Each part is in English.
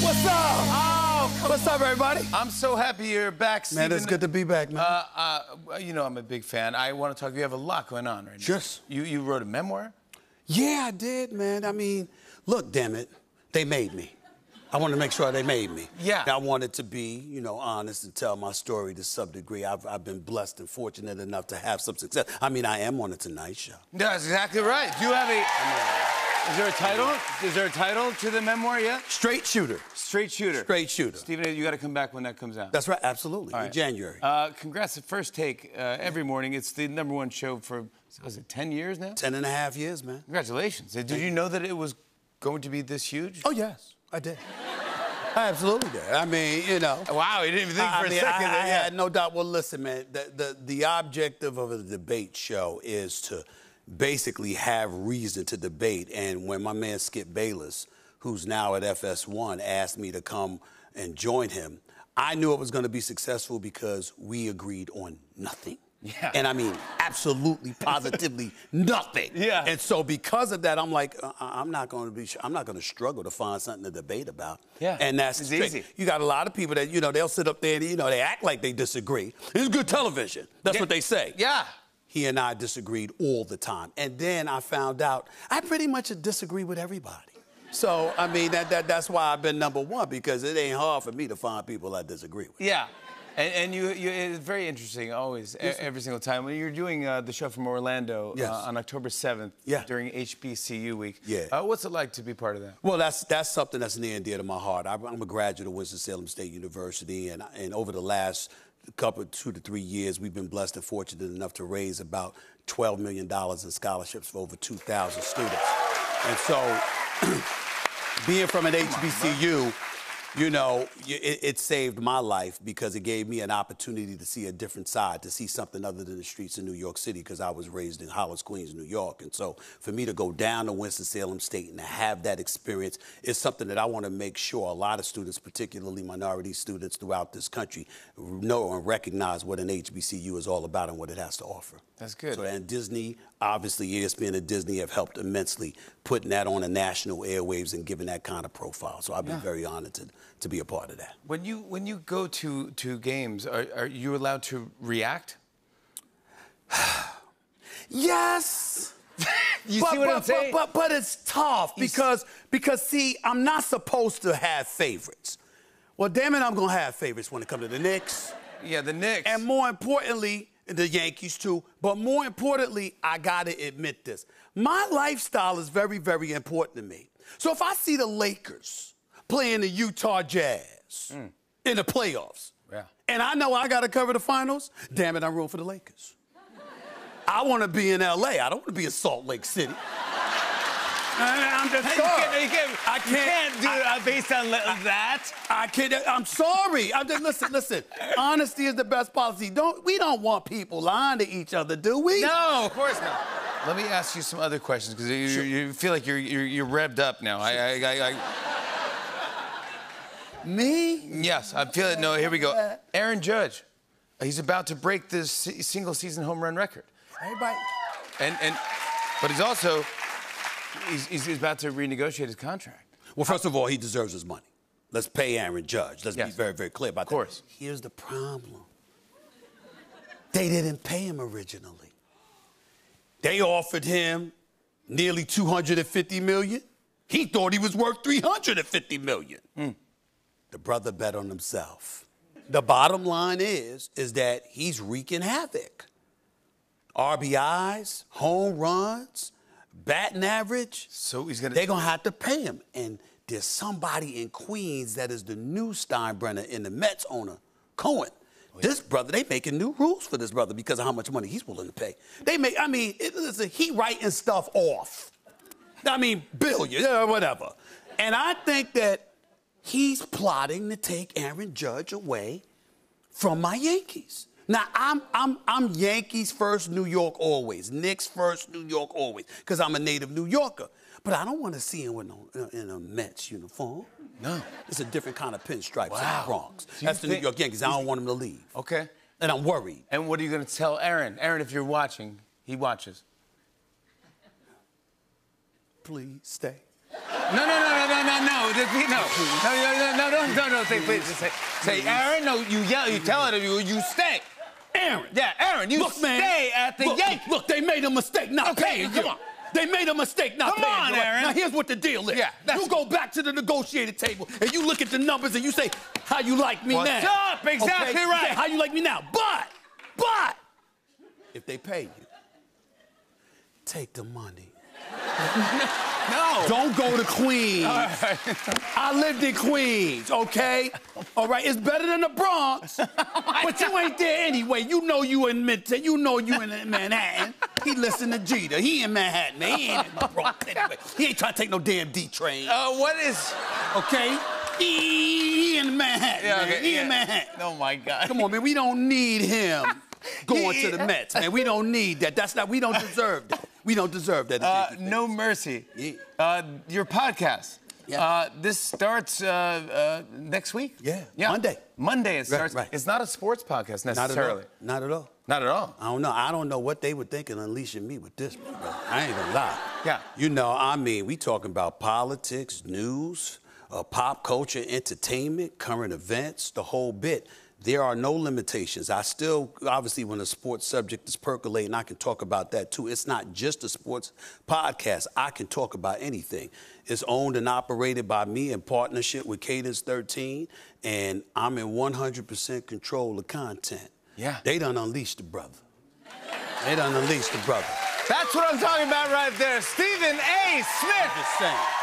What's up? Oh, What's up, everybody? I'm so happy you're back, Stephen. Man, it's good to be back, man. You know I'm a big fan. I want to talk. You have a lot going on right now. Yes. You wrote a memoir? Yeah, I did, man. I mean, look, damn it, they made me. I wanted to make sure they made me. Yeah. I wanted to be, honest and tell my story to some degree. I've been blessed and fortunate enough to have some success. I mean, I am on the Tonight Show. That's exactly right. Do you have a... Is there a title? Is there a title to the memoir yet? Straight Shooter. Straight Shooter. Straight Shooter. Stephen, you got to come back when that comes out. That's right, absolutely, in January. Congrats at First Take every morning. It's the #1 show for, was it 10 years now? 10.5 years, man. Congratulations. Did you know that it was going to be this huge? Oh, yes, I did. I absolutely did. I mean, Wow, you didn't even think for a second. I had no doubt. Well, listen, man, the objective of a debate show is to basically have reason to debate. And when my man Skip Bayless, who's now at FS1, asked me to come and join him, I knew it was going to be successful because we agreed on nothing. Yeah. And I mean, absolutely, positively nothing. Yeah. And so because of that, I'm like, I'm not going to struggle to find something to debate about. Yeah. And that's it's straight. easy. You got a lot of people that, they'll sit up there and, they act like they disagree. It's good television. That's what they say. Yeah. He and I disagreed all the time. And then I found out I pretty much disagree with everybody. So, I mean, that's why I've been #1, because it ain't hard for me to find people I disagree with. Yeah. And it's very interesting, always, every single time. When you're doing the show from Orlando on October 7th during HBCU week, what's it like to be part of that? Well, that's something that's near and dear to my heart. I'm a graduate of Winston-Salem State University, and over the last 2 to 3 years, we've been blessed and fortunate enough to raise about $12 million in scholarships for over 2,000 students. And so, being from an HBCU, it saved my life because it gave me an opportunity to see a different side, to see something other than the streets of New York City, because I was raised in Hollis, Queens, New York. And so for me to go down to Winston-Salem State and to have that experience is something that I want to make sure a lot of students, particularly minority students throughout this country, know and recognize what an HBCU is all about and what it has to offer. That's good. So, and Disney, obviously ESPN and Disney have helped immensely putting that on the national airwaves and giving that kind of profile. So I've been very honored to be a part of that. When you go to games, are you allowed to react? Yes. You see what I'm saying? But it's tough because see, I'm not supposed to have favorites. Well, damn it, I'm gonna have favorites when it comes to the Knicks. Yeah, the Knicks. And more importantly, the Yankees too. But more importantly, I gotta admit this. My lifestyle is very, very important to me. So if I see the Lakers playing the Utah Jazz in the playoffs, and I know I gotta cover the finals, damn it, I'm rooting for the Lakers. I wanna be in LA. I don't wanna be in Salt Lake City. I'm just sorry. You can't do it based on that. I can't. I'm sorry. Listen. Honesty is the best policy. We don't want people lying to each other, do we? No, of course not. Let me ask you some other questions because you feel like you're revved up now. Me? Yes, I feel it. No, here we go. Aaron Judge, he's about to break this single-season home run record. Everybody. But he's also. He's about to renegotiate his contract. Well, first of all, he deserves his money. Let's pay Aaron Judge. Let's be very, very clear about that. Of course. Here's the problem. They didn't pay him originally. They offered him nearly $250 million. He thought he was worth $350 million. The brother bet on himself. The bottom line is that he's wreaking havoc. RBIs, home runs, batting average. So they're gonna have to pay him. And there's somebody in Queens that is the new Steinbrenner and the Mets owner, Cohen. This brother, they making new rules for this brother because of how much money he's willing to pay. He writing stuff off. I mean, billion, whatever. And I think that he's plotting to take Aaron Judge away from my Yankees. Now, I'm Yankees first, New York always. Knicks first, New York always, because I'm a native New Yorker. But I don't want to see him in a Mets uniform. No. It's a different kind of pinstripes in the Bronx. So that's the New York Yankees. I don't want him to leave. Okay. And I'm worried. And what are you going to tell Aaron? Aaron, if you're watching, he watches. Please stay. No. Please, just say, Aaron. No, you yell. You tell it. You stay. Aaron. Yeah, Aaron. You stay at the Yankees. Look, they made a mistake not paying you. Come on. They made a mistake not paying you. Come on, Aaron. Now, here's what the deal is. Yeah, you go back to the negotiating table, and you look at the numbers, and you say, how you like me now? What's up? Exactly right. Yeah, how you like me now? But, if they pay you, take the money. No. Don't go to Queens. Right. I lived in Queens, okay? All right, it's better than the Bronx. But you ain't there anyway. You know you in Midtown. You know you in Manhattan. He listen to Jeter. He in Manhattan, man. He ain't in the Bronx anyway. He ain't trying to take no damn D train. What is... Okay? He in Manhattan, man. Okay, he in Manhattan. Oh, my God. Come on, man. We don't need him going to the Mets, man. We don't need that. We don't deserve that. We don't deserve that. No Mercy. Yeah. Your podcast. Yeah. This starts next week? Yeah. Monday. Monday it starts. Right. It's not a sports podcast necessarily. Not at all. Not at all. I don't know. I don't know what they were thinking unleashing me with this one, bro. I ain't gonna lie. Yeah. You know, I mean, we talking about politics, news, pop culture, entertainment, current events, the whole bit. There are no limitations. I still, obviously, when a sports subject is percolating, I can talk about that too. It's not just a sports podcast. I can talk about anything. It's owned and operated by me in partnership with Cadence 13, and I'm in 100% control of content. Yeah. They done unleashed the brother. They done unleashed the brother. That's what I'm talking about right there. Stephen A. Smith.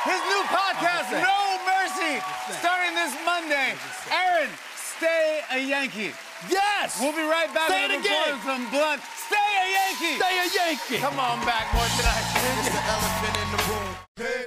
His new podcast, No Mercy, starting this Monday. Aaron, stay a Yankee. Yes! We'll be right back. Say it again. Some blunt. Stay a Yankee. Stay a Yankee. Come on back more tonight. It's the elephant in the room. Hey.